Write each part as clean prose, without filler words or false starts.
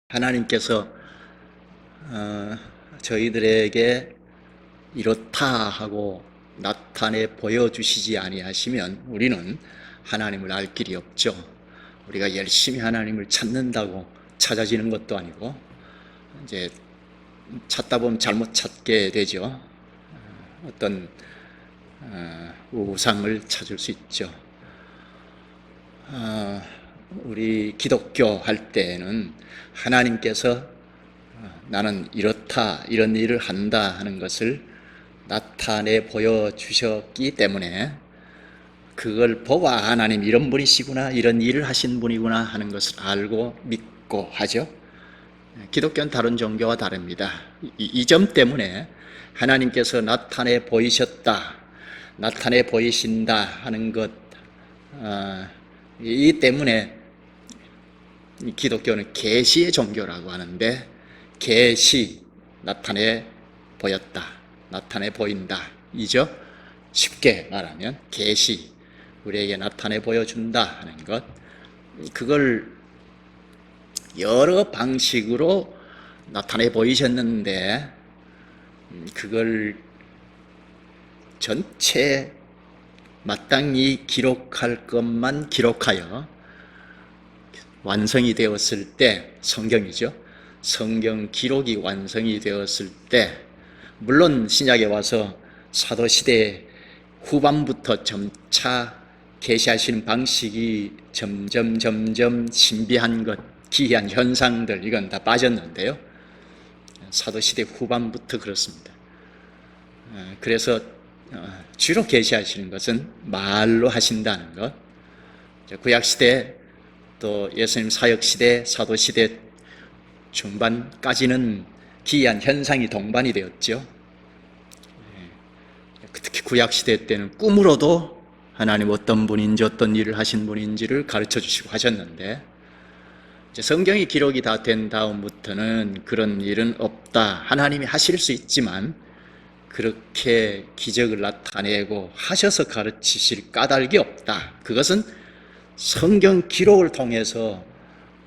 하나님께서 저희들에게 이렇다 하고 나타내 보여주시지 아니하시면 우리는 하나님을 알 길이 없죠. 우리가 열심히 하나님을 찾는다고 찾아지는 것도 아니고 이제 찾다 보면 잘못 찾게 되죠. 어떤 우상을 찾을 수 있죠. 우리 기독교 할 때는 하나님께서 나는 이렇다, 이런 일을 한다 하는 것을 나타내 보여주셨기 때문에 그걸 보고 하나님 이런 분이시구나, 이런 일을 하신 분이구나 하는 것을 알고 믿고 하죠. 기독교는 다른 종교와 다릅니다. 이 점 때문에 하나님께서 나타내 보이셨다, 나타내 보이신다 하는 것, 이 때문에 기독교는 계시의 종교라고 하는데, 계시, 나타내 보였다, 나타내 보인다 이죠. 쉽게 말하면 계시, 우리에게 나타내 보여준다 하는 것, 그걸 여러 방식으로 나타내 보이셨는데 그걸 전체 마땅히 기록할 것만 기록하여 완성이 되었을 때, 성경이죠. 성경 기록이 완성이 되었을 때, 물론 신약에 와서 사도시대 후반부터 점차 계시하시는 방식이 점점 신비한 것, 기이한 현상들, 이건 다 빠졌는데요. 사도시대 후반부터 그렇습니다. 그래서 주로 계시하시는 것은 말로 하신다는 것. 구약시대 또 예수님 사역시대, 사도시대 중반까지는 기이한 현상이 동반이 되었죠. 특히 구약시대 때는 꿈으로도 하나님 어떤 분인지 어떤 일을 하신 분인지를 가르쳐 주시고 하셨는데, 이제 성경이 기록이 다 된 다음부터는 그런 일은 없다. 하나님이 하실 수 있지만 그렇게 기적을 나타내고 하셔서 가르치실 까닭이 없다. 그것은 성경 기록을 통해서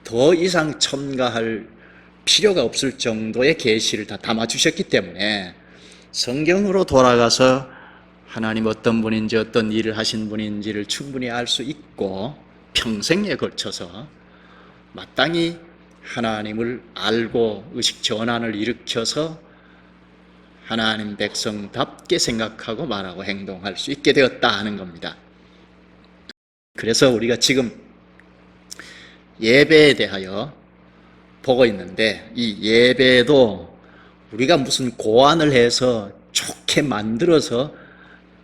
더 이상 첨가할 필요가 없을 정도의 계시를 다 담아주셨기 때문에 성경으로 돌아가서 하나님 어떤 분인지 어떤 일을 하신 분인지를 충분히 알 수 있고, 평생에 걸쳐서 마땅히 하나님을 알고 의식 전환을 일으켜서 하나님 백성답게 생각하고 말하고 행동할 수 있게 되었다 하는 겁니다. 그래서 우리가 지금 예배에 대하여 보고 있는데, 이 예배도 우리가 무슨 고안을 해서 좋게 만들어서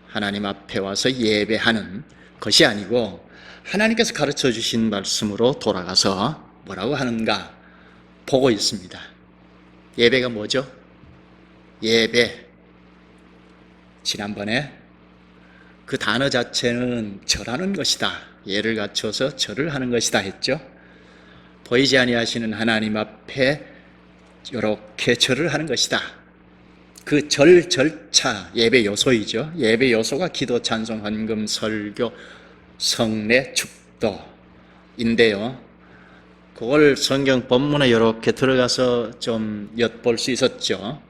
하나님 앞에 와서 예배하는 것이 아니고, 하나님께서 가르쳐 주신 말씀으로 돌아가서 뭐라고 하는가 보고 있습니다. 예배가 뭐죠? 예배, 지난번에 그 단어 자체는 절하는 것이다, 예를 갖춰서 절을 하는 것이다 했죠. 보이지 아니하시는 하나님 앞에 이렇게 절을 하는 것이다. 그 절차, 예배 요소이죠. 예배 요소가 기도, 찬송, 헌금, 설교, 성례, 축도인데요. 그걸 성경 본문에 이렇게 들어가서 좀 엿볼 수 있었죠.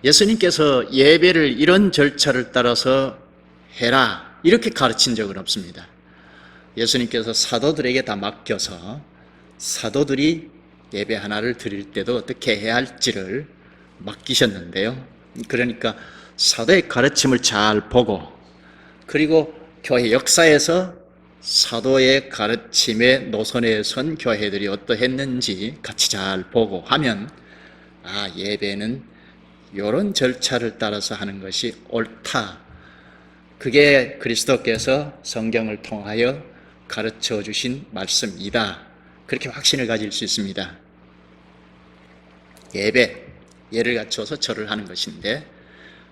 예수님께서 예배를 이런 절차를 따라서 해라, 이렇게 가르친 적은 없습니다. 예수님께서 사도들에게 다 맡겨서 사도들이 예배 하나를 드릴 때도 어떻게 해야 할지를 맡기셨는데요. 그러니까 사도의 가르침을 잘 보고, 그리고 교회 역사에서 사도의 가르침에 노선에 선 교회들이 어떠했는지 같이 잘 보고 하면, 예배는 이런 절차를 따라서 하는 것이 옳다, 그게 그리스도께서 성경을 통하여 가르쳐 주신 말씀이다, 그렇게 확신을 가질 수 있습니다. 예배, 예를 갖춰서 절을 하는 것인데,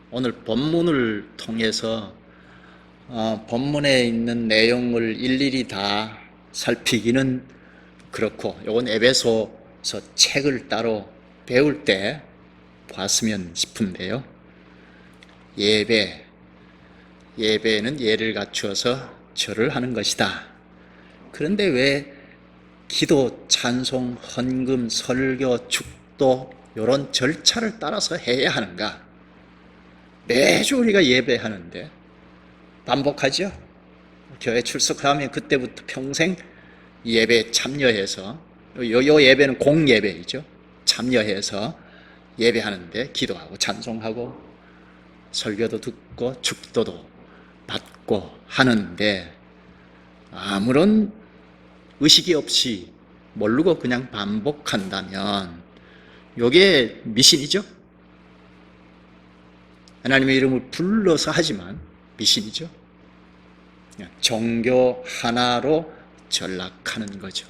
오늘 본문을 통해서 본문에 있는 내용을 일일이 다 살피기는 그렇고, 이건 에베소서 책을 따로 배울 때 봤으면 싶은데요. 예배는 예를 갖추어서 절을 하는 것이다. 그런데 왜 기도, 찬송, 헌금, 설교, 축도 이런 절차를 따라서 해야 하는가? 매주 우리가 예배하는데 반복하죠? 교회 출석하면 그때부터 평생 예배에 참여해서 요 예배는 공예배이죠. 참여해서 예배하는데 기도하고 찬송하고 설교도 듣고 축도도 받고 하는데 아무런 의식이 없이 모르고 그냥 반복한다면 이게 미신이죠. 하나님의 이름을 불러서 하지만 미신이죠. 종교 하나로 전락하는 거죠.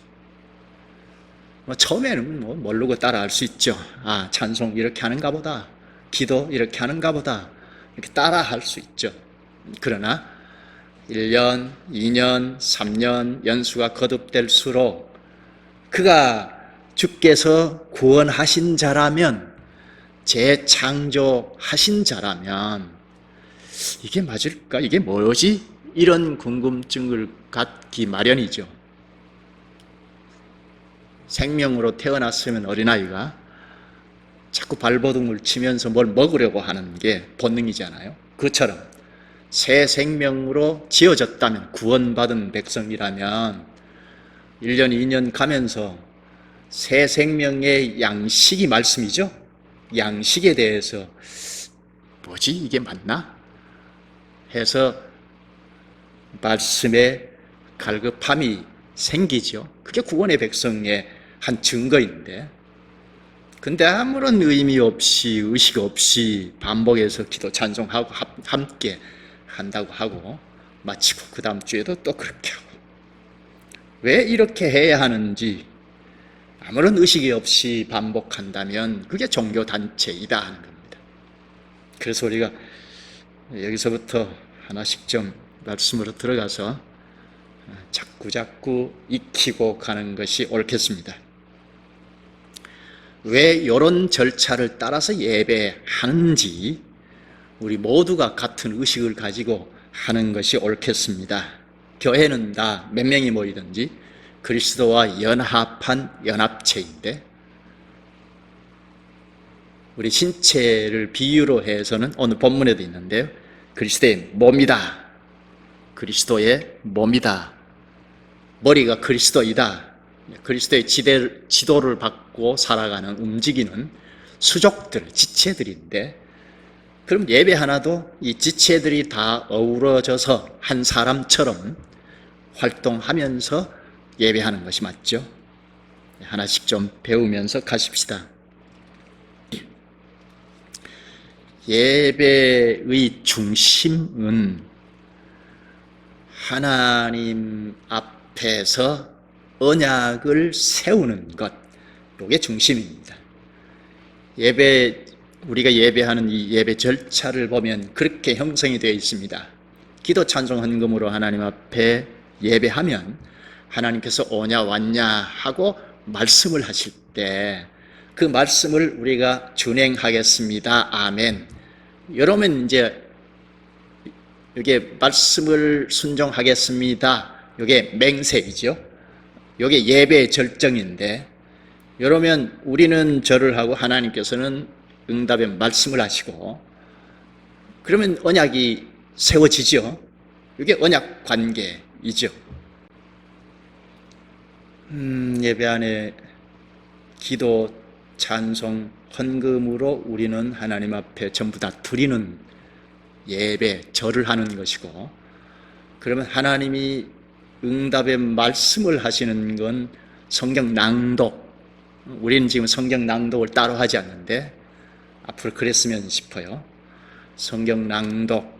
처음에는 모르고 따라할 수 있죠. 아, 찬송 이렇게 하는가 보다. 기도 이렇게 하는가 보다. 이렇게 따라할 수 있죠. 그러나 1년, 2년, 3년 연수가 거듭될수록 그가 주께서 구원하신 자라면, 재창조하신 자라면 이게 맞을까? 이게 뭐지? 이런 궁금증을 갖기 마련이죠. 생명으로 태어났으면 어린아이가 자꾸 발버둥을 치면서 뭘 먹으려고 하는 게 본능이잖아요. 그처럼 새 생명으로 지어졌다면, 구원받은 백성이라면 1년, 2년 가면서 새 생명의 양식이 말씀이죠. 양식에 대해서 뭐지? 이게 맞나? 해서 말씀에 갈급함이 생기죠. 그게 구원의 백성의 한 증거인데, 근데 아무런 의미 없이, 의식 없이 반복해서 기도 찬송하고 함께 한다고 하고 마치고 그 다음 주에도 또 그렇게 하고, 왜 이렇게 해야 하는지 아무런 의식이 없이 반복한다면 그게 종교단체이다 하는 겁니다. 그래서 우리가 여기서부터 하나씩 좀 말씀으로 들어가서 자꾸 익히고 가는 것이 옳겠습니다. 왜 이런 절차를 따라서 예배하는지 우리 모두가 같은 의식을 가지고 하는 것이 옳겠습니다. 교회는 다 몇 명이 모이든지 그리스도와 연합한 연합체인데, 우리 신체를 비유로 해서는 오늘 본문에도 있는데요, 그리스도의 몸이다. 그리스도의 몸이다. 머리가 그리스도이다. 그리스도의 지도를 받고 살아가는, 움직이는 수족들, 지체들인데, 그럼 예배 하나도 이 지체들이 다 어우러져서 한 사람처럼 활동하면서 예배하는 것이 맞죠? 하나씩 좀 배우면서 가십시다. 예배의 중심은 하나님 앞에서 언약을 세우는 것, 이게 중심입니다. 우리가 예배하는 이 예배 절차를 보면 그렇게 형성이 되어 있습니다. 기도, 찬송, 헌금으로 하나님 앞에 예배하면 하나님께서 오냐 왔냐 하고 말씀을 하실 때 그 말씀을 우리가 준행하겠습니다. 아멘. 이러면 이제 이게 말씀을 순종하겠습니다. 이게 맹세이죠. 이게 예배의 절정인데, 이러면 우리는 절을 하고 하나님께서는 응답의 말씀을 하시고, 그러면 언약이 세워지죠. 이게 언약 관계이죠. 예배 안에 기도, 찬송, 헌금으로 우리는 하나님 앞에 전부 다 드리는 예배, 절을 하는 것이고, 그러면 하나님이 응답의 말씀을 하시는 건 성경 낭독, 우리는 지금 성경 낭독을 따로 하지 않는데 앞으로 그랬으면 싶어요. 성경 낭독,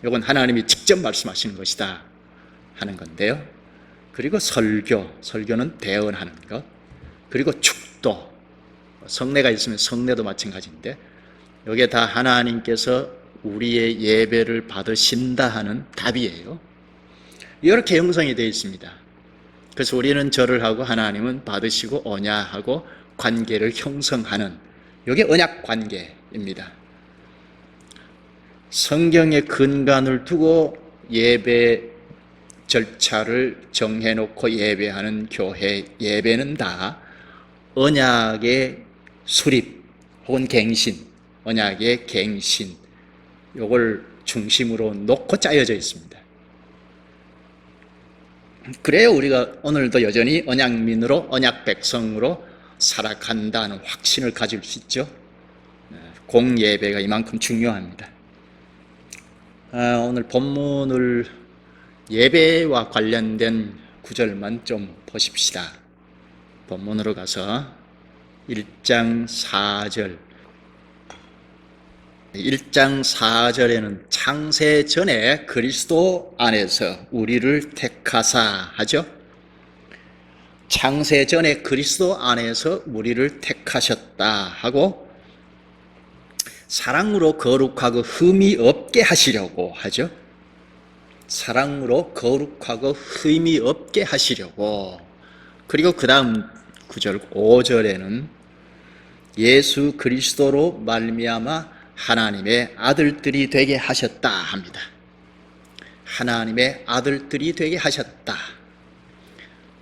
이건 하나님이 직접 말씀하시는 것이다 하는 건데요. 그리고 설교는 대언하는 것, 그리고 축도, 성례가 있으면 성례도 마찬가지인데, 이게 다 하나님께서 우리의 예배를 받으신다 하는 답이에요. 이렇게 형성이 되어 있습니다. 그래서 우리는 절을 하고 하나님은 받으시고 오냐하고 관계를 형성하는, 이게 언약 관계입니다. 성경에 근간을 두고 예배 절차를 정해놓고 예배하는 교회 예배는 다 언약의 수립 혹은 갱신, 언약의 갱신, 요걸 중심으로 놓고 짜여져 있습니다. 그래야 우리가 오늘도 여전히 언약민으로, 언약 백성으로 살아간다는 확신을 가질 수 있죠. 공예배가 이만큼 중요합니다. 오늘 본문을 예배와 관련된 구절만 좀 보십시다. 본문으로 가서 1장 4절. 1장 4절에는 창세 전에 그리스도 안에서 우리를 택하사 하죠. 창세 전에 그리스도 안에서 우리를 택하셨다 하고 사랑으로 거룩하고 흠이 없게 하시려고 하죠. 사랑으로 거룩하고 흠이 없게 하시려고. 그리고 그 다음 9절 5절에는 예수 그리스도로 말미암아 하나님의 아들들이 되게 하셨다 합니다. 하나님의 아들들이 되게 하셨다.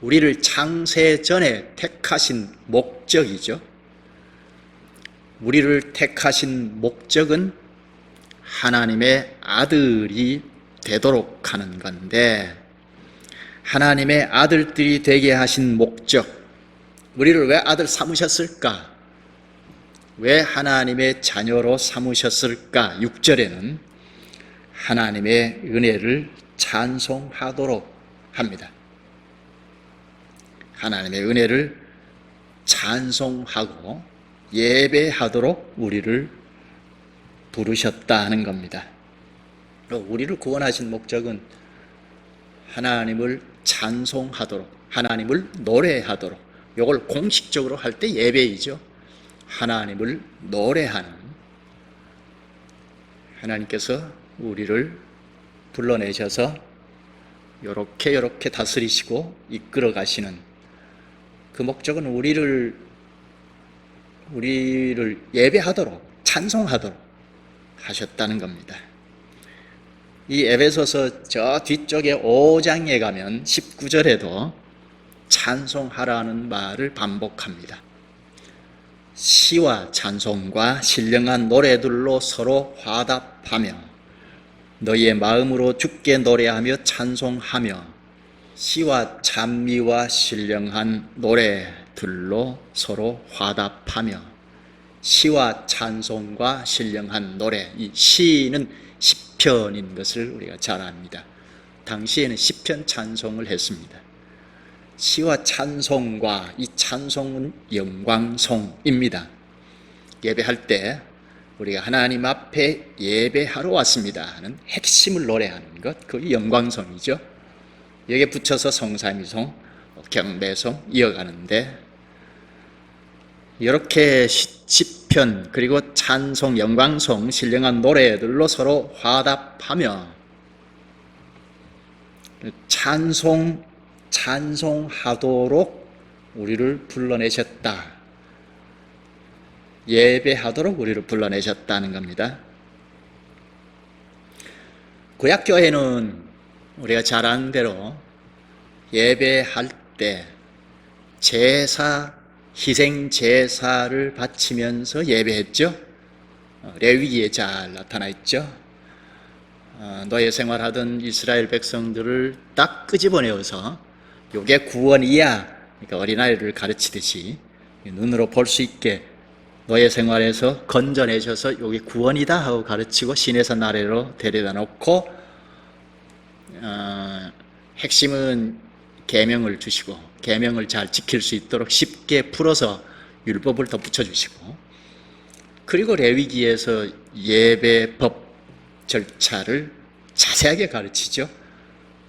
우리를 창세 전에 택하신 목적이죠. 우리를 택하신 목적은 하나님의 아들이 되도록 하는 건데, 하나님의 아들들이 되게 하신 목적, 우리를 왜 아들 삼으셨을까? 왜 하나님의 자녀로 삼으셨을까? 6절에는 하나님의 은혜를 찬송하도록 합니다. 하나님의 은혜를 찬송하고 예배하도록 우리를 부르셨다 하는 겁니다. 우리를 구원하신 목적은 하나님을 찬송하도록, 하나님을 노래하도록, 이걸 공식적으로 할 때 예배이죠. 하나님을 노래하는, 하나님께서 우리를 불러내셔서 요렇게 다스리시고 이끌어 가시는 그 목적은 우리를 예배하도록, 찬송하도록 하셨다는 겁니다. 이 에베소서 저 뒤쪽에 5장에 가면 19절에도 찬송하라는 말을 반복합니다. 시와 찬송과 신령한 노래들로 서로 화답하며 너희의 마음으로 주께 노래하며 찬송하며 시와 찬미와 신령한 노래들로 서로 화답하며. 시와 찬송과 신령한 노래, 이 시는 시편인 것을 우리가 잘 압니다. 당시에는 시편 찬송을 했습니다. 시와 찬송과, 이 찬송은 영광송입니다. 예배할 때 우리가 하나님 앞에 예배하러 왔습니다 하는 핵심을 노래하는 것, 그게 영광송이죠. 여기에 붙여서 성삼위송, 경배송 이어가는데, 이렇게 시편 그리고 찬송, 영광송, 신령한 노래들로 서로 화답하며 찬송하도록 우리를 불러내셨다. 예배하도록 우리를 불러내셨다는 겁니다. 구약교회는 우리가 잘 아는 대로 예배할 때 희생 제사를 바치면서 예배했죠. 레위기에 잘 나타나 있죠. 노예 생활하던 이스라엘 백성들을 딱 끄집어내어서 요게 구원이야, 그러니까 어린아이를 가르치듯이 눈으로 볼 수 있게 노예 생활에서 건져내셔서 요게 구원이다 하고 가르치고 시내산 아래로 데려다 놓고, 핵심은 계명을 주시고 계명을 잘 지킬 수 있도록 쉽게 풀어서 율법을 덧붙여 주시고, 그리고 레위기에서 예배법 절차를 자세하게 가르치죠.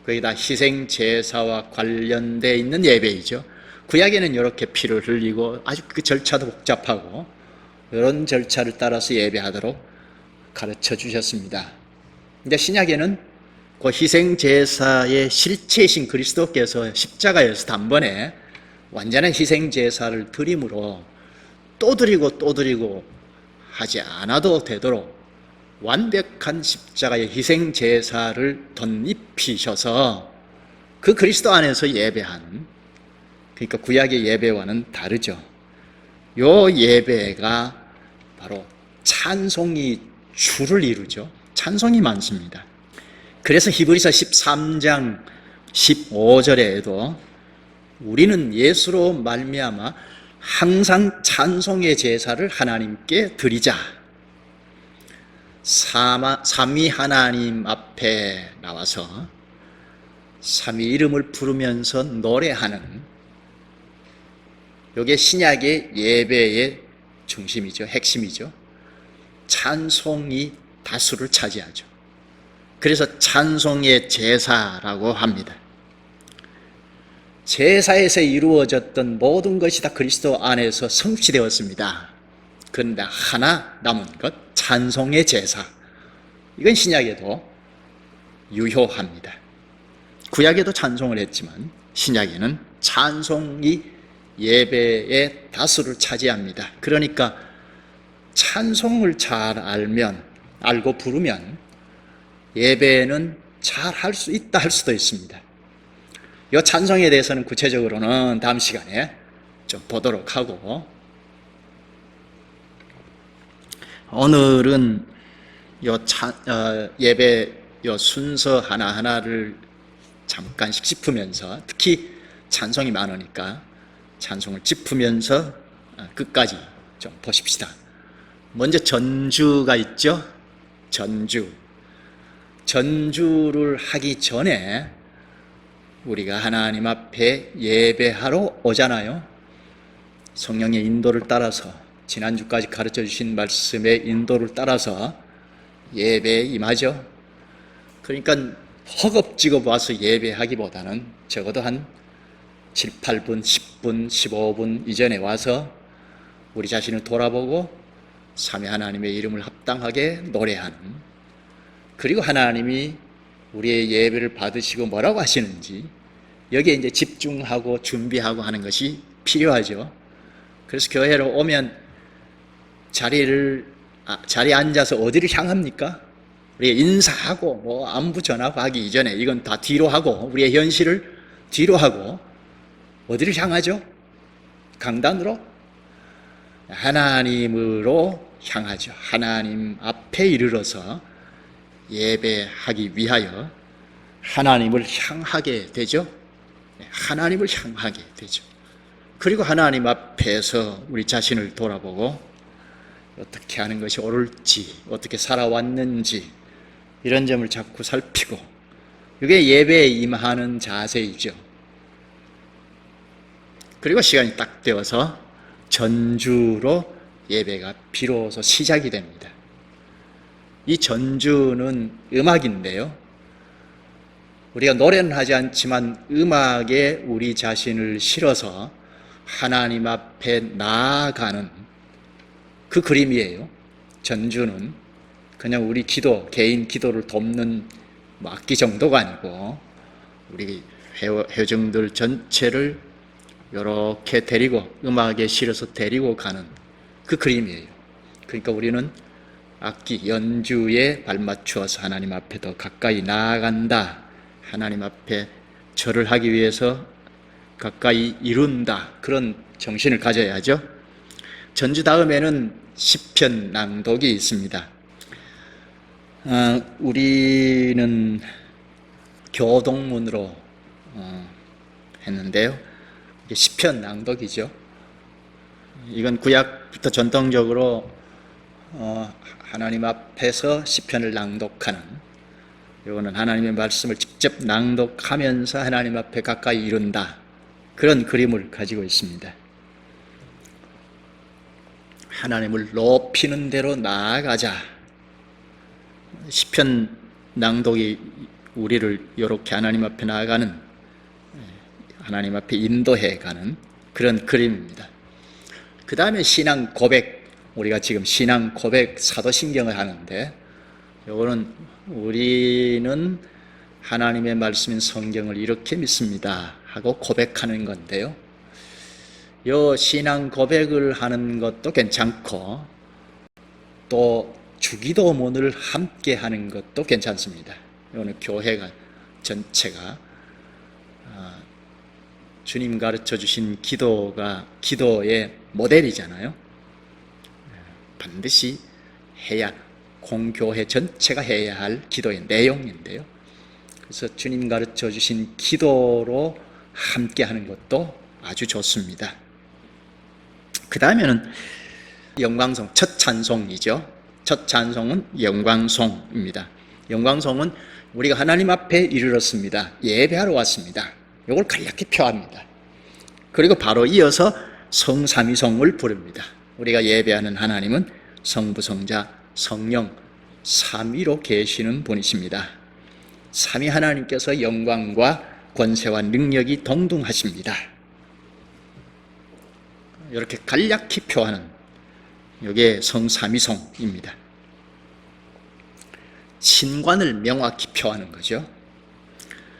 거기 다 희생 제사와 관련되어 있는 예배이죠. 구약에는 이렇게 피를 흘리고 아주 그 절차도 복잡하고 이런 절차를 따라서 예배하도록 가르쳐 주셨습니다. 근데 신약에는 그 희생 제사의 실체이신 그리스도께서 십자가에서 단번에 완전한 희생 제사를 드림으로 또 드리고 하지 않아도 되도록 완벽한 십자가의 희생 제사를 덧입히셔서 그 그리스도 안에서 예배하는, 그러니까 구약의 예배와는 다르죠. 요 예배가 바로 찬송이 주를 이루죠. 찬송이 많습니다. 그래서 히브리서 13장 15절에도 우리는 예수로 말미암아 항상 찬송의 제사를 하나님께 드리자. 삼위 하나님 앞에 나와서 삼위 이름을 부르면서 노래하는, 이게 신약의 예배의 중심이죠. 핵심이죠. 찬송이 다수를 차지하죠. 그래서 찬송의 제사라고 합니다. 제사에서 이루어졌던 모든 것이 다 그리스도 안에서 성취되었습니다. 그런데 하나 남은 것, 찬송의 제사. 이건 신약에도 유효합니다. 구약에도 찬송을 했지만 신약에는 찬송이 예배의 다수를 차지합니다. 그러니까 찬송을 잘 알고 부르면 예배는 잘 할 수 있다 할 수도 있습니다. 이 찬송에 대해서는 구체적으로는 다음 시간에 좀 보도록 하고, 오늘은 예배 순서 하나하나를 잠깐씩 짚으면서, 특히 찬송이 많으니까 찬송을 짚으면서 끝까지 좀 보십시다. 먼저 전주가 있죠. 전주를 하기 전에 우리가 하나님 앞에 예배하러 오잖아요. 성령의 인도를 따라서, 지난주까지 가르쳐 주신 말씀의 인도를 따라서 예배에 임하죠. 그러니까 허겁지겁 와서 예배하기보다는 적어도 한 7, 8분, 10분, 15분 이전에 와서 우리 자신을 돌아보고 삼위 하나님의 이름을 합당하게 노래하는, 그리고 하나님이 우리의 예배를 받으시고 뭐라고 하시는지 여기에 이제 집중하고 준비하고 하는 것이 필요하죠. 그래서 교회로 오면 자리에 앉아서 어디를 향합니까? 우리가 인사하고 뭐 안부 전하고 하기 이전에 이건 다 뒤로 하고, 우리의 현실을 뒤로 하고 어디를 향하죠? 강단으로? 하나님으로 향하죠. 하나님 앞에 이르러서 예배하기 위하여 하나님을 향하게 되죠. 하나님을 향하게 되죠. 그리고 하나님 앞에서 우리 자신을 돌아보고 어떻게 하는 것이 옳을지, 어떻게 살아왔는지 이런 점을 자꾸 살피고, 이게 예배에 임하는 자세이죠. 그리고 시간이 딱 되어서 전주로 예배가 비로소 시작이 됩니다. 이 전주는 음악인데요, 우리가 노래는 하지 않지만 음악에 우리 자신을 실어서 하나님 앞에 나아가는 그 그림이에요. 전주는 그냥 우리 개인 기도를 돕는 악기 정도가 아니고 우리 회중들 전체를 이렇게 데리고, 음악에 실어서 데리고 가는 그 그림이에요. 그러니까 우리는 악기 연주에 발맞추어서 하나님 앞에 더 가까이 나아간다, 하나님 앞에 절을 하기 위해서 가까이 이룬다, 그런 정신을 가져야죠. 전주 다음에는 시편 낭독이 있습니다. 우리는 교동문으로 했는데요, 시편 낭독이죠. 이건 구약부터 전통적으로 하나님 앞에서 시편을 낭독하는, 이거는 하나님의 말씀을 직접 낭독하면서 하나님 앞에 가까이 이룬다, 그런 그림을 가지고 있습니다. 하나님을 높이는 대로 나아가자. 시편 낭독이 우리를 이렇게 하나님 앞에 나아가는, 하나님 앞에 인도해가는 그런 그림입니다. 그 다음에 신앙 고백, 우리가 지금 신앙 고백 사도신경을 하는데, 이거는 우리는 하나님의 말씀인 성경을 이렇게 믿습니다 하고 고백하는 건데요, 이 신앙 고백을 하는 것도 괜찮고 또 주기도문을 함께 하는 것도 괜찮습니다. 이거는 교회가 전체가 주님 가르쳐 주신 기도가 기도의 모델이잖아요. 반드시 해야, 공교회 전체가 해야 할 기도의 내용인데요. 그래서 주님 가르쳐 주신 기도로 함께 하는 것도 아주 좋습니다. 그 다음에는 영광송, 첫 찬송이죠. 첫 찬송은 영광송입니다. 영광송은 우리가 하나님 앞에 이르렀습니다. 예배하러 왔습니다. 이걸 간략히 표합니다. 그리고 바로 이어서 성삼위송을 부릅니다. 우리가 예배하는 하나님은 성부, 성자, 성령 삼위로 계시는 분이십니다. 삼위 하나님께서 영광과 권세와 능력이 동등하십니다. 이렇게 간략히 표하는 이게 성삼위송입니다. 신관을 명확히 표하는 거죠.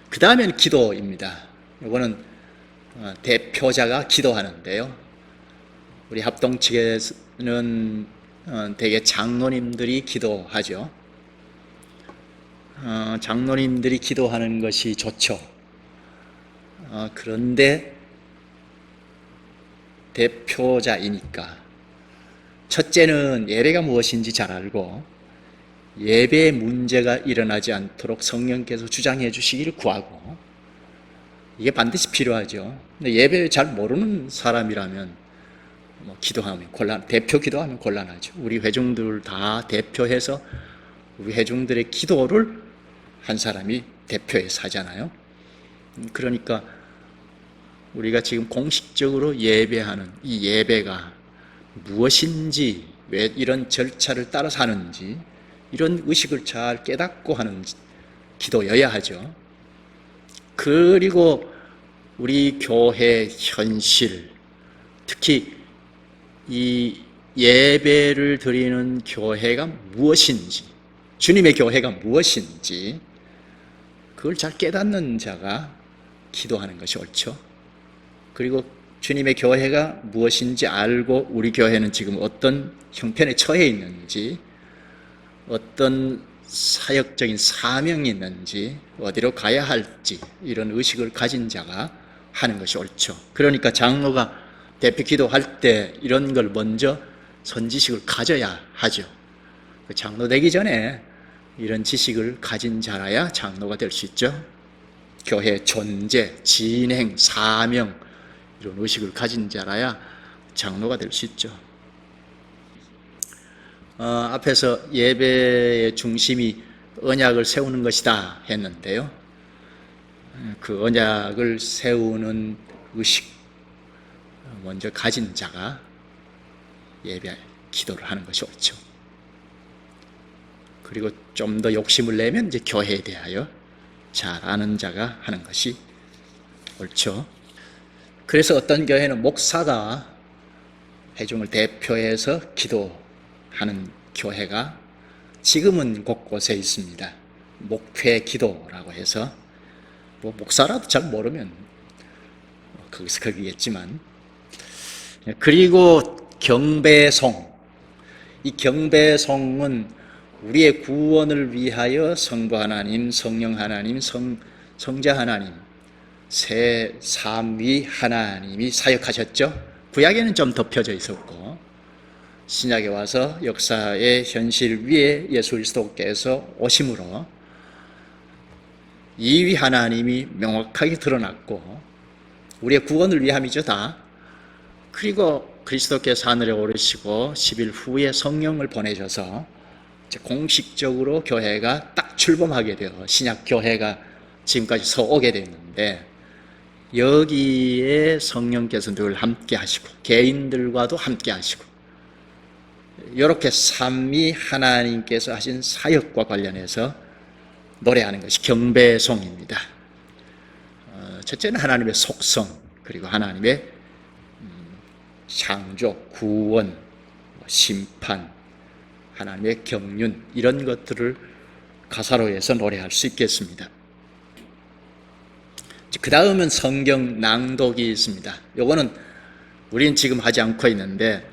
그 다음에는 기도입니다. 이거는 대표자가 기도하는데요. 우리 합동 측에는 대개 장로님들이 기도하죠. 장로님들이 기도하는 것이 좋죠. 그런데 대표자이니까 첫째는 예배가 무엇인지 잘 알고 예배에 문제가 일어나지 않도록 성령께서 주장해 주시기를 구하고, 이게 반드시 필요하죠. 근데 예배 잘 모르는 사람이라면 기도하면 대표 기도하면 곤란하죠. 우리 회중들 다 대표해서 우리 회중들의 기도를 한 사람이 대표해서 하잖아요. 그러니까 우리가 지금 공식적으로 예배하는 이 예배가 무엇인지, 왜 이런 절차를 따라서 하는지, 이런 의식을 잘 깨닫고 하는 기도여야 하죠. 그리고 우리 교회 현실, 특히 이 예배를 드리는 교회가 무엇인지, 주님의 교회가 무엇인지 그걸 잘 깨닫는 자가 기도하는 것이 옳죠. 그리고 주님의 교회가 무엇인지 알고 우리 교회는 지금 어떤 형편에 처해 있는지, 어떤 사역적인 사명이 있는지, 어디로 가야 할지 이런 의식을 가진 자가 하는 것이 옳죠. 그러니까 장로가 대표 기도할 때 이런 걸 먼저 선지식을 가져야 하죠. 장로 되기 전에 이런 지식을 가진 자라야 장로가 될 수 있죠. 교회 존재, 진행, 사명 이런 의식을 가진 자라야 장로가 될 수 있죠. 앞에서 예배의 중심이 언약을 세우는 것이다 했는데요. 그 언약을 세우는 의식 먼저 가진 자가 예배 기도를 하는 것이 옳죠. 그리고 좀 더 욕심을 내면 이제 교회에 대하여 잘 아는 자가 하는 것이 옳죠. 그래서 어떤 교회는 목사가 회중을 대표해서 기도하는 교회가 지금은 곳곳에 있습니다. 목회 기도라고 해서 목사라도 잘 모르면 거기서 거기겠지만, 그리고 경배송, 이 경배송은 우리의 구원을 위하여 성부 하나님, 성령 하나님, 성자 하나님 세 삼위 하나님이 사역하셨죠. 구약에는 좀 덮여져 있었고 신약에 와서 역사의 현실 위에 예수 그리스도께서 오심으로 이위 하나님이 명확하게 드러났고 우리의 구원을 위함이죠 다. 그리고 그리스도께서 하늘에 오르시고 10일 후에 성령을 보내셔서 공식적으로 교회가 딱 출범하게 되어 신약 교회가 지금까지 서오게 됐는데, 여기에 성령께서 늘 함께 하시고 개인들과도 함께 하시고 이렇게 삼위 하나님께서 하신 사역과 관련해서 노래하는 것이 경배송입니다. 첫째는 하나님의 속성, 그리고 하나님의 창조, 구원, 심판, 하나님의 경륜, 이런 것들을 가사로 해서 노래할 수 있겠습니다. 그 다음은 성경 낭독이 있습니다. 요거는 우리는 지금 하지 않고 있는데,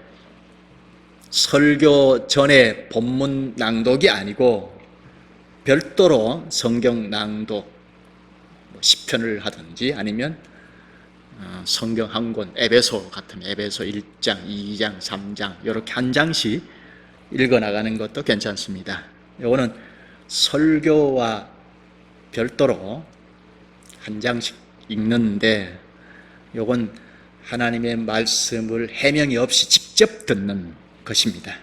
설교 전에 본문 낭독이 아니고 별도로 성경 낭독, 시편을 하든지 아니면 성경 한 권, 에베소 같으면 에베소 1장, 2장, 3장 이렇게 한 장씩 읽어나가는 것도 괜찮습니다. 이거는 설교와 별도로 한 장씩 읽는데, 이건 하나님의 말씀을 해명이 없이 직접 듣는 것입니다.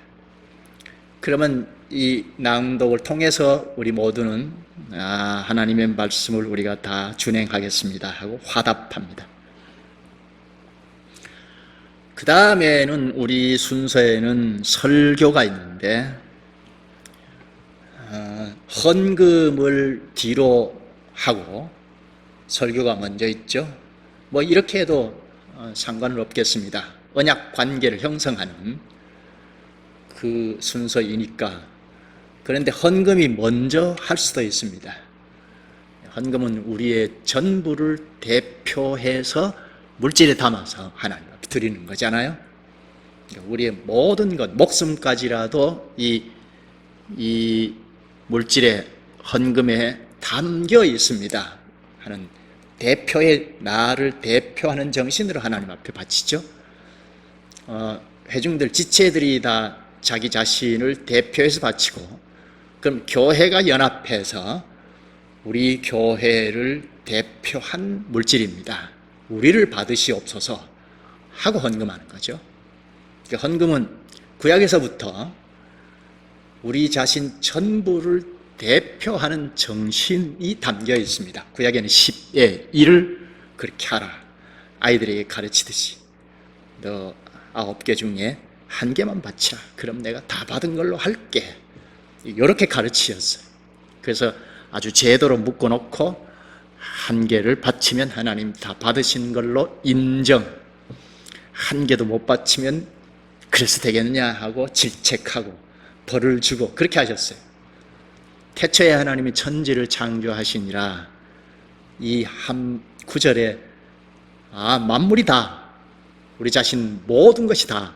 그러면 이 낭독을 통해서 우리 모두는 하나님의 말씀을 우리가 다 준행하겠습니다 하고 화답합니다. 그 다음에는 우리 순서에는 설교가 있는데, 헌금을 뒤로 하고 설교가 먼저 있죠. 뭐 이렇게 해도 상관은 없겠습니다. 언약 관계를 형성하는 그 순서이니까. 그런데 헌금이 먼저 할 수도 있습니다. 헌금은 우리의 전부를 대표해서 물질에 담아서 하나님 앞에 드리는 거잖아요. 우리의 모든 것, 목숨까지라도 이 물질의 헌금에 담겨 있습니다 하는 대표의, 나를 대표하는 정신으로 하나님 앞에 바치죠. 회중들, 지체들이 다 자기 자신을 대표해서 바치고, 그럼 교회가 연합해서 우리 교회를 대표한 물질입니다, 우리를 받으시옵소서 하고 헌금하는 거죠. 그러니까 헌금은 구약에서부터 우리 자신 전부를 대표하는 정신이 담겨 있습니다. 구약에는 10의 1을 그렇게 하라, 아이들에게 가르치듯이 너 9개 중에 1개만 바치라, 그럼 내가 다 받은 걸로 할게, 이렇게 가르치셨어요. 그래서 아주 제도로 묶어놓고 1개를 바치면 하나님 다 받으신 걸로 인정, 1개도 못 바치면 그래서 되겠느냐 하고 질책하고 벌을 주고 그렇게 하셨어요. 태초에 하나님이 천지를 창조하시니라, 이 한 구절에 만물이 다, 우리 자신 모든 것이 다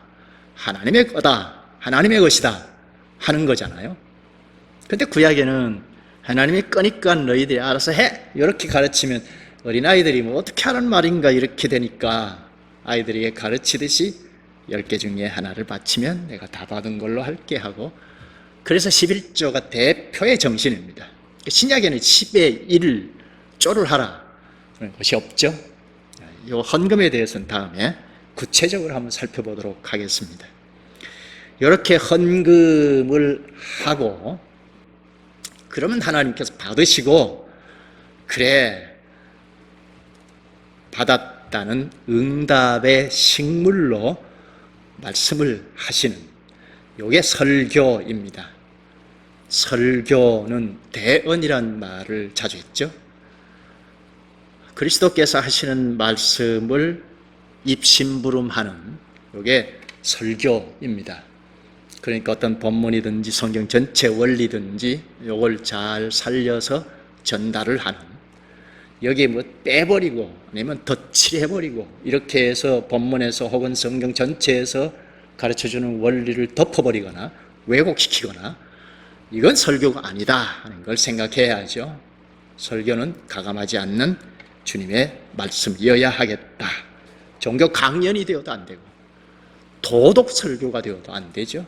하나님의 거다, 하나님의 것이다 하는 거잖아요. 근데 구약에는 하나님이 끄니까 너희들이 알아서 해, 이렇게 가르치면 어린아이들이 뭐 어떻게 하는 말인가 이렇게 되니까 아이들에게 가르치듯이 10개 중에 하나를 바치면 내가 다 받은 걸로 할게 하고, 그래서 11조가 대표의 정신입니다. 신약에는 10의 1을 쪼를 하라 그런 것이 없죠. 이 헌금에 대해서는 다음에 구체적으로 한번 살펴보도록 하겠습니다. 이렇게 헌금을 하고 그러면 하나님께서 받으시고, 그래 받았다는 응답의 식물로 말씀을 하시는, 이게 설교입니다. 설교는 대언이란 말을 자주 했죠. 그리스도께서 하시는 말씀을 입심부름하는, 이게 설교입니다. 그러니까 어떤 본문이든지 성경 전체 원리든지 이걸 잘 살려서 전달을 하는, 여기에 뭐 빼버리고 아니면 덧칠해버리고 이렇게 해서 본문에서 혹은 성경 전체에서 가르쳐주는 원리를 덮어버리거나 왜곡시키거나, 이건 설교가 아니다 하는 걸 생각해야죠. 설교는 가감하지 않는 주님의 말씀이어야 하겠다. 종교 강연이 되어도 안 되고 도덕 설교가 되어도 안 되죠.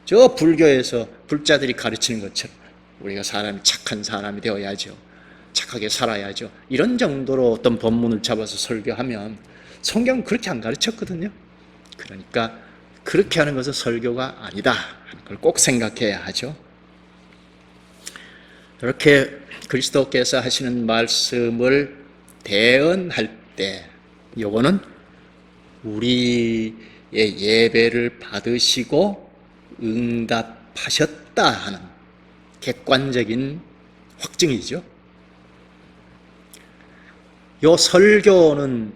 저 불교에서 불자들이 가르치는 것처럼 우리가 사람이 착한 사람이 되어야죠, 착하게 살아야죠, 이런 정도로 어떤 본문을 잡아서 설교하면 성경은 그렇게 안 가르쳤거든요. 그러니까 그렇게 하는 것은 설교가 아니다 하는 걸 꼭 생각해야 하죠. 이렇게 그리스도께서 하시는 말씀을 대언할 때, 요거는 우리의 예배를 받으시고 응답하셨다 하는 객관적인 확증이죠. 요 설교는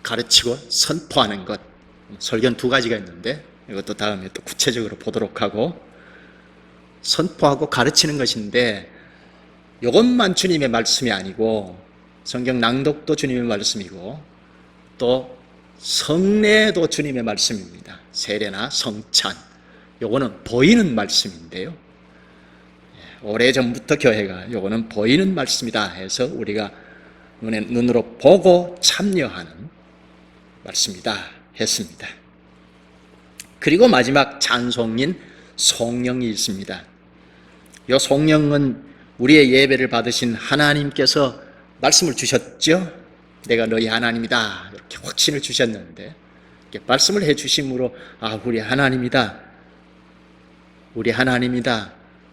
가르치고 선포하는 것, 설교는 2가지가 있는데 이것도 다음에 또 구체적으로 보도록 하고, 선포하고 가르치는 것인데 이것만 주님의 말씀이 아니고 성경 낭독도 주님의 말씀이고 또 성례도 주님의 말씀입니다. 세례나 성찬, 요거는 보이는 말씀인데요, 오래전부터 교회가 요거는 보이는 말씀이다 해서 우리가 눈으로 보고 참여하는 말씀이다 했습니다. 그리고 마지막 찬송인 송영이 있습니다. 이 송영은 우리의 예배를 받으신 하나님께서 말씀을 주셨죠. 내가 너희 하나님이다 이렇게 확신을 주셨는데, 이렇게 말씀을 해주심으로 우리 하나님이다, 우리 하나님이다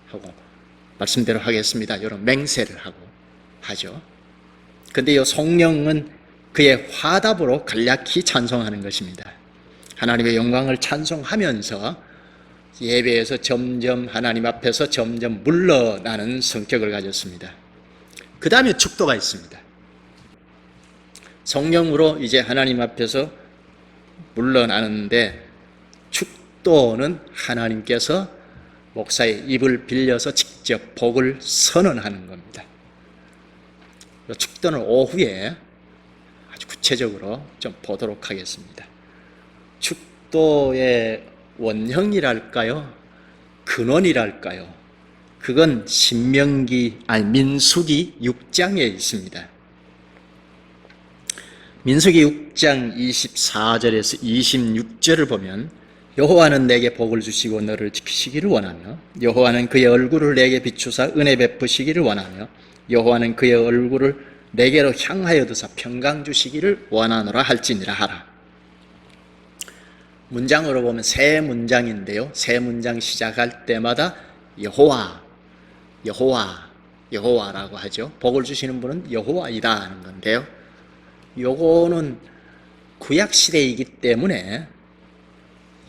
하고 말씀대로 하겠습니다 이런 맹세를 하고 하죠. 근데 이 송영은 그의 화답으로 간략히 찬송하는 것입니다. 하나님의 영광을 찬송하면서 예배에서 점점 하나님 앞에서 점점 물러나는 성격을 가졌습니다. 그 다음에 축도가 있습니다. 성령으로 이제 하나님 앞에서 물러나는데, 축도는 하나님께서 목사의 입을 빌려서 직접 복을 선언하는 겁니다. 축도는 오후에 아주 구체적으로 좀 보도록 하겠습니다. 축도의 원형이랄까요? 근원이랄까요? 그건 민수기 6장에 있습니다. 민수기 6장 24절에서 26절을 보면, 여호와는 내게 복을 주시고 너를 지키시기를 원하며, 여호와는 그의 얼굴을 내게 비추사 은혜 베푸시기를 원하며, 여호와는 그의 얼굴을 내게로 향하여 두사 평강 주시기를 원하노라 할지니라 하라. 문장으로 보면 세 문장인데요, 세 문장 시작할 때마다 여호와, 여호와, 여호와라고 하죠. 복을 주시는 분은 여호와이다 하는 건데요, 요거는 구약시대이기 때문에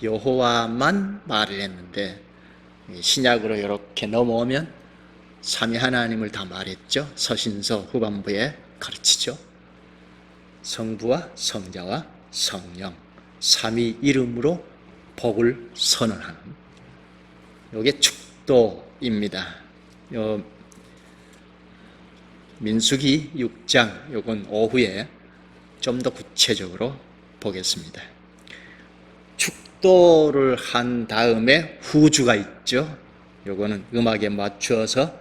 여호와만 말을 했는데, 신약으로 이렇게 넘어오면 삼위 하나님을 다 말했죠. 서신서 후반부에 가르치죠. 성부와 성자와 성령 삼위 이름으로 복을 선언하는, 요게 축도입니다. 요 민수기 6장, 요건 오후에 좀 더 구체적으로 보겠습니다. 축도를 한 다음에 후주가 있죠. 요거는 음악에 맞추어서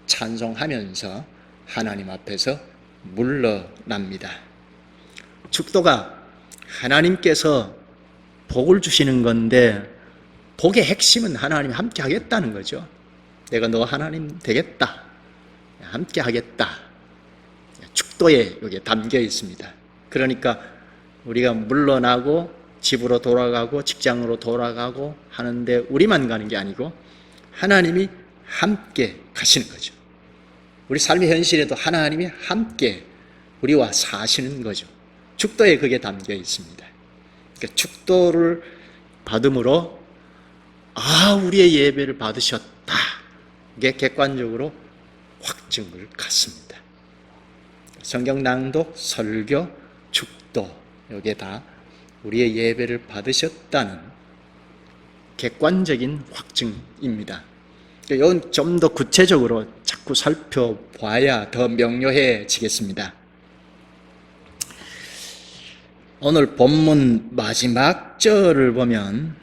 찬송하면서 하나님 앞에서 물러납니다. 축도가 하나님께서 복을 주시는 건데, 복의 핵심은 하나님 함께 하겠다는 거죠. 내가 너 하나님 되겠다, 함께 하겠다, 축도에 여기에 담겨 있습니다. 그러니까 우리가 물러나고 집으로 돌아가고 직장으로 돌아가고 하는데 우리만 가는 게 아니고 하나님이 함께 가시는 거죠. 우리 삶의 현실에도 하나님이 함께 우리와 사시는 거죠. 축도에 그게 담겨 있습니다. 그러니까 축도를 받음으로 우리의 예배를 받으셨다, 이게 객관적으로 확증을 갖습니다. 성경 낭독, 설교, 축도, 여기에 다 우리의 예배를 받으셨다는 객관적인 확증입니다. 이건 좀 더 구체적으로 자꾸 살펴봐야 더 명료해지겠습니다. 오늘 본문 마지막 절을 보면,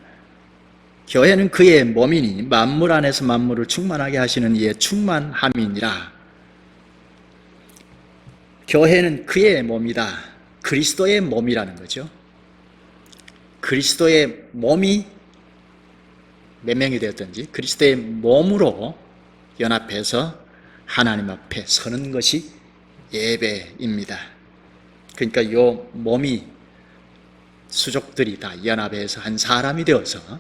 교회는 그의 몸이니 만물 안에서 만물을 충만하게 하시는 이의 충만함이니라. 교회는 그의 몸이다, 그리스도의 몸이라는 거죠. 그리스도의 몸이 몇 명이 되었든지 그리스도의 몸으로 연합해서 하나님 앞에 서는 것이 예배입니다. 그러니까 이 몸이 수족들이 다 연합해서 한 사람이 되어서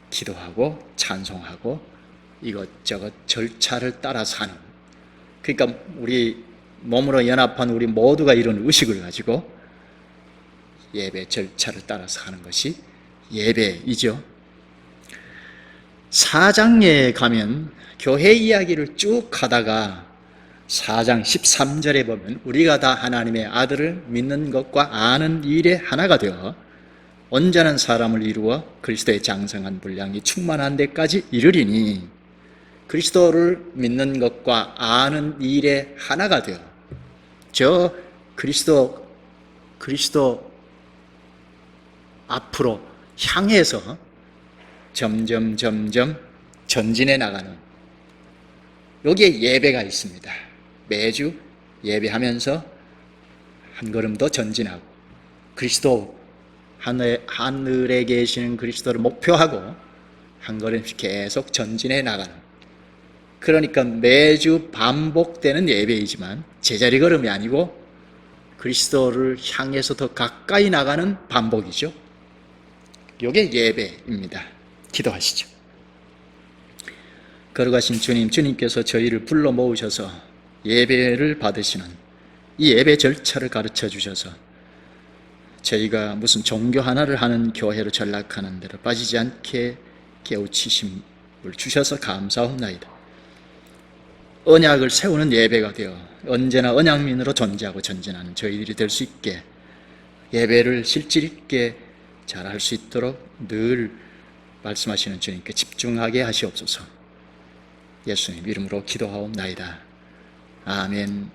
기도하고 찬송하고 이것저것 절차를 따라서 하는, 그러니까 우리 몸으로 연합한 우리 모두가 이런 의식을 가지고 예배 절차를 따라서 하는 것이 예배이죠. 4장에 가면 교회 이야기를 쭉 하다가 4장 13절에 보면, 우리가 다 하나님의 아들을 믿는 것과 아는 일에 하나가 되어 온전한 사람을 이루어 그리스도의 장성한 분량이 충만한 데까지 이르리니, 그리스도를 믿는 것과 아는 일에 하나가 되어 저 그리스도 앞으로 향해서 점점 전진해 나가는 여기에 예배가 있습니다. 매주 예배하면서 한 걸음 더 전진하고 그리스도, 하늘에 계시는 그리스도를 목표하고 한 걸음씩 계속 전진해 나가는, 그러니까 매주 반복되는 예배이지만 제자리 걸음이 아니고 그리스도를 향해서 더 가까이 나가는 반복이죠. 이게 예배입니다. 기도하시죠. 걸어가신 주님, 주님께서 저희를 불러 모으셔서 예배를 받으시는 이 예배 절차를 가르쳐 주셔서 저희가 무슨 종교 하나를 하는 교회로 전락하는 대로 빠지지 않게 깨우치심을 주셔서 감사합나이다. 언약을 세우는 예배가 되어 언제나 언약민으로 존재하고 전진하는 저희들이 될 수 있게 예배를 실질 있게 잘할 수 있도록 늘 말씀하시는 주님께 집중하게 하시옵소서. 예수님 이름으로 기도하옵나이다. 아멘.